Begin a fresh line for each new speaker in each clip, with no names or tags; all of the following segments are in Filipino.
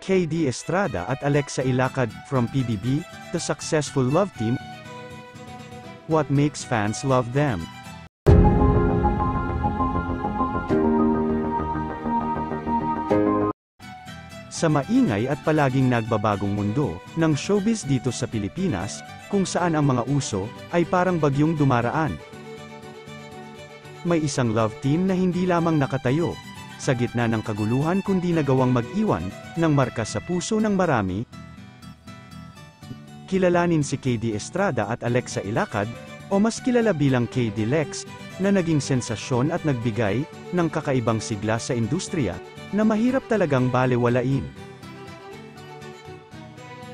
KD Estrada at Alexa Ilacad, from PBB, the successful love team. What makes fans love them? Sa maingay at palaging nagbabagong mundo ng showbiz dito sa Pilipinas, kung saan ang mga uso ay parang bagyong dumaraan. May isang love team na hindi lamang nakatayo sa gitna ng kaguluhan kundi nagawang mag-iwan ng marka sa puso ng marami. Kilalanin si KD Estrada at Alexa Ilacad, o mas kilala bilang KD Lex, na naging sensasyon at nagbigay ng kakaibang sigla sa industriya na mahirap talagang balewalain.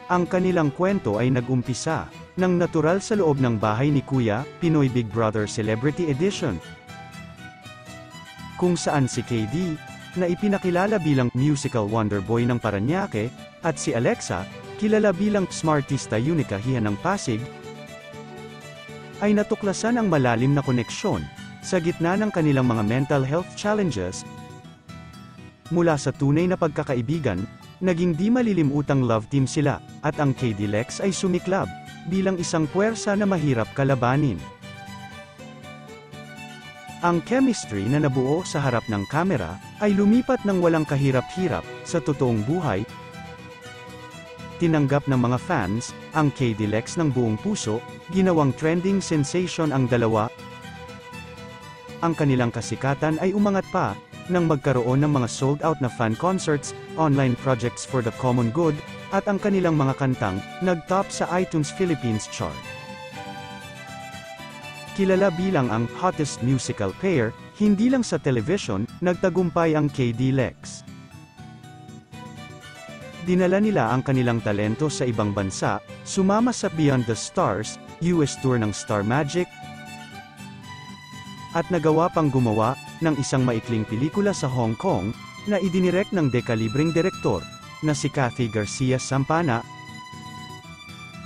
Ang kanilang kwento ay nag-umpisa ng natural sa loob ng bahay ni Kuya, Pinoy Big Brother Celebrity Edition, kung saan si KD, na ipinakilala bilang musical wonderboy ng Parañaque, at si Alexa, kilala bilang smartista Unicahiya ng Pasig, ay natuklasan ang malalim na koneksyon sa gitna ng kanilang mga mental health challenges. Mula sa tunay na pagkakaibigan, naging di malilimutang love team sila, at ang KD Lex ay sumiklab bilang isang puwersa na mahirap kalabanin. Ang chemistry na nabuo sa harap ng kamera ay lumipat ng walang kahirap-hirap sa totoong buhay. Tinanggap ng mga fans ang KD Lex ng buong puso, ginawang trending sensation ang dalawa. Ang kanilang kasikatan ay umangat pa nang magkaroon ng mga sold-out na fan concerts, online projects for the common good, at ang kanilang mga kantang nag-top sa iTunes Philippines chart. Kilala bilang ang hottest musical pair, hindi lang sa television, nagtagumpay ang KD Lex. Dinala nila ang kanilang talento sa ibang bansa, sumama sa Beyond the Stars, US tour ng Star Magic, at nagawa pang gumawa ng isang maikling pelikula sa Hong Kong, na idinirect ng dekalibreng direktor, na si Cathy Garcia Sampana,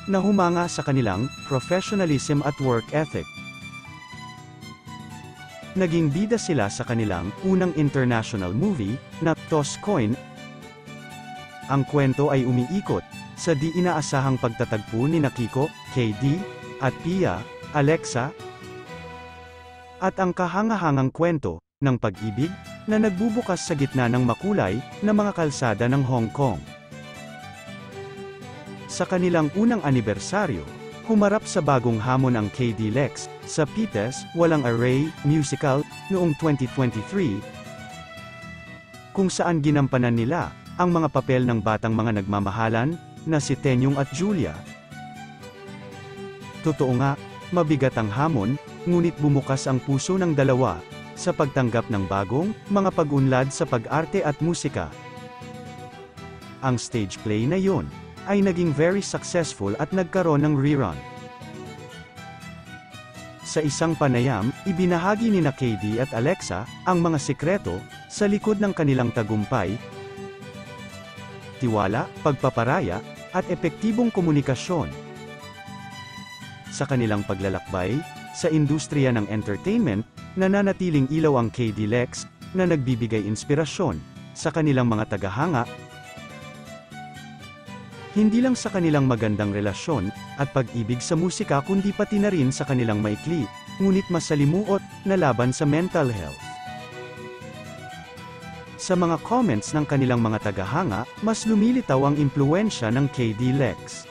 na humanga sa kanilang professionalism at work ethic. Naging bida sila sa kanilang unang international movie, na Toss Coin. Ang kwento ay umiikot sa di inaasahang pagtatagpo ni Kiko, KD, at Pia, Alexa, at ang kahangahangang kwento ng pag-ibig na nagbubukas sa gitna ng makulay na mga kalsada ng Hong Kong. Sa kanilang unang anibersaryo, humarap sa bagong hamon ang KD Lex sa Pites, Walang Array musical noong 2023, kung saan ginampanan nila ang mga papel ng batang mga nagmamahalan na si Tenyong at Julia. Totoo nga, mabigat ang hamon, ngunit bumukas ang puso ng dalawa sa pagtanggap ng bagong mga pag-unlad sa pag-arte at musika. Ang stage play na yon ay naging very successful at nagkaroon ng rerun. Sa isang panayam, ibinahagi ni KD at Alexa ang mga sikreto sa likod ng kanilang tagumpay: tiwala, pagpaparaya, at epektibong komunikasyon. Sa kanilang paglalakbay sa industriya ng entertainment, nananatiling ilaw ang KD Lex, na nagbibigay inspirasyon sa kanilang mga tagahanga, hindi lang sa kanilang magandang relasyon at pag-ibig sa musika kundi pati na rin sa kanilang maikli, ngunit masalimuot na laban sa mental health. Sa mga comments ng kanilang mga tagahanga, mas lumilitaw ang impluwensya ng KD Lex.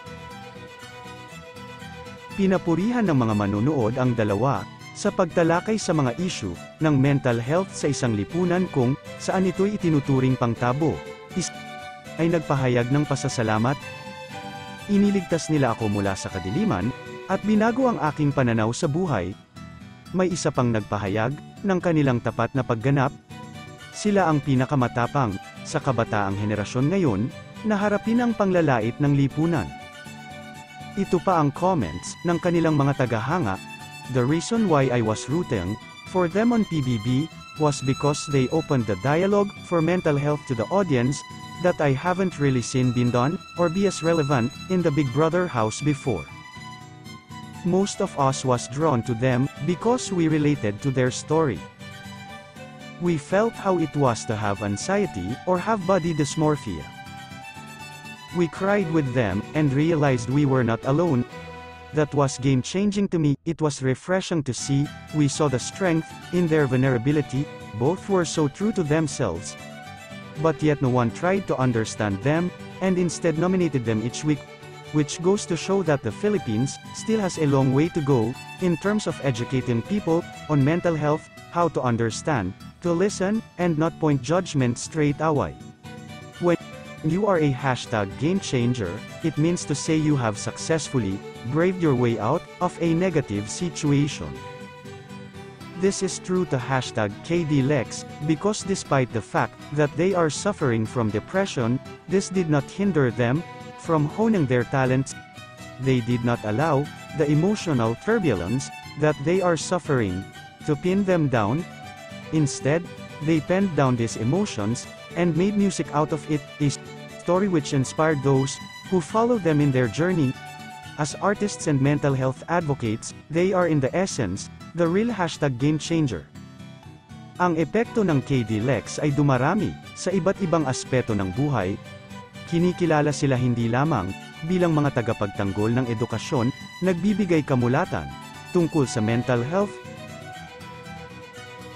Pinapurihan ng mga manonood ang dalawa sa pagtalakay sa mga issue ng mental health sa isang lipunan kung saan ito'y itinuturing pang tabo. Ay nagpahayag ng pasasalamat. Iniligtas nila ako mula sa kadiliman, at binago ang aking pananaw sa buhay. May isa pang nagpahayag ng kanilang tapat na pagganap. Sila ang pinakamatapang sa kabataang henerasyon ngayon na harapin ang panglalait ng lipunan. Ito pa ang comments ng kanilang mga tagahanga. The reason why I was rooting for them on PBB was because they opened the dialogue for mental health to the audience that I haven't really seen been done or be as relevant in the Big Brother house before. Most of us was drawn to them because we related to their story. We felt how it was to have anxiety or have body dysmorphia. We cried with them, and realized we were not alone. That was game-changing to me. It was refreshing to see. We saw the strength in their vulnerability. Both were so true to themselves. But yet no one tried to understand them, and instead nominated them each week. Which goes to show that the Philippines still has a long way to go in terms of educating people on mental health, how to understand, to listen, and not point judgment straight away. When you are a #game changer, it means to say you have successfully braved your way out of a negative situation. This is true to #KDLex, because despite the fact that they are suffering from depression, this did not hinder them from honing their talents. They did not allow the emotional turbulence that they are suffering to pin them down. Instead, they penned down these emotions and made music out of it, a story which inspired those who follow them in their journey. As artists and mental health advocates, they are in the essence the real #game changer. Ang epekto ng KDLex ay dumarami sa iba't ibang aspeto ng buhay. Kinikilala sila hindi lamang bilang mga tagapagtanggol ng edukasyon, nagbibigay kamulatan tungkol sa mental health,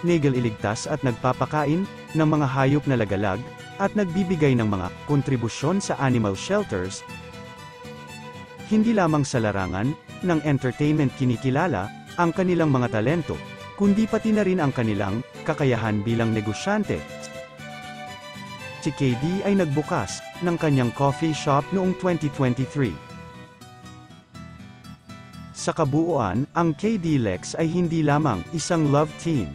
nagililigtas at nagpapakain ng mga hayop na lagalag, at nagbibigay ng mga kontribusyon sa animal shelters. Hindi lamang sa larangan ng entertainment kinikilala ang kanilang mga talento, kundi pati na rin ang kanilang kakayahan bilang negosyante. Si KD ay nagbukas ng kanyang coffee shop noong 2023. Sa kabuuan, ang KDLex ay hindi lamang isang love team.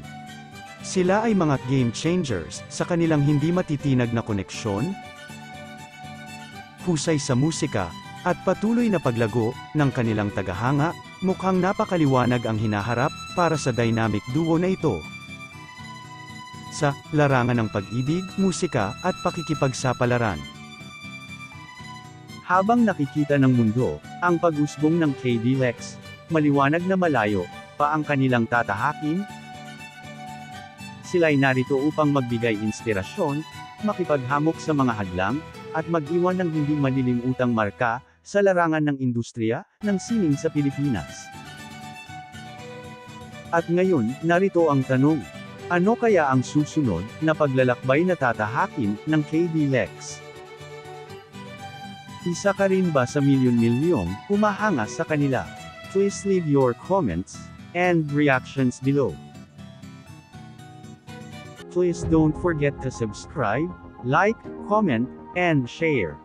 Sila ay mga game changers sa kanilang hindi matitinag na koneksyon, husay sa musika, at patuloy na paglago ng kanilang tagahanga. Mukhang napakaliwanag ang hinaharap para sa dynamic duo na ito. Sa larangan ng pag-ibig, musika, at pakikipagsapalaran. Habang nakikita ng mundo ang pag-usbong ng KDLex, maliwanag na malayo pa ang kanilang tatahakin. Sila'y narito upang magbigay inspirasyon, makipaghamok sa mga hadlang, at mag-iwan ng hindi malilimutang marka sa larangan ng industriya ng sining sa Pilipinas. At ngayon, narito ang tanong. Ano kaya ang susunod na paglalakbay na tatahakin ng KDLex? Isa ka rin ba sa milyon-milyong humahanga sa kanila? Please leave your comments and reactions below. Please don't forget to subscribe, like, comment, and share.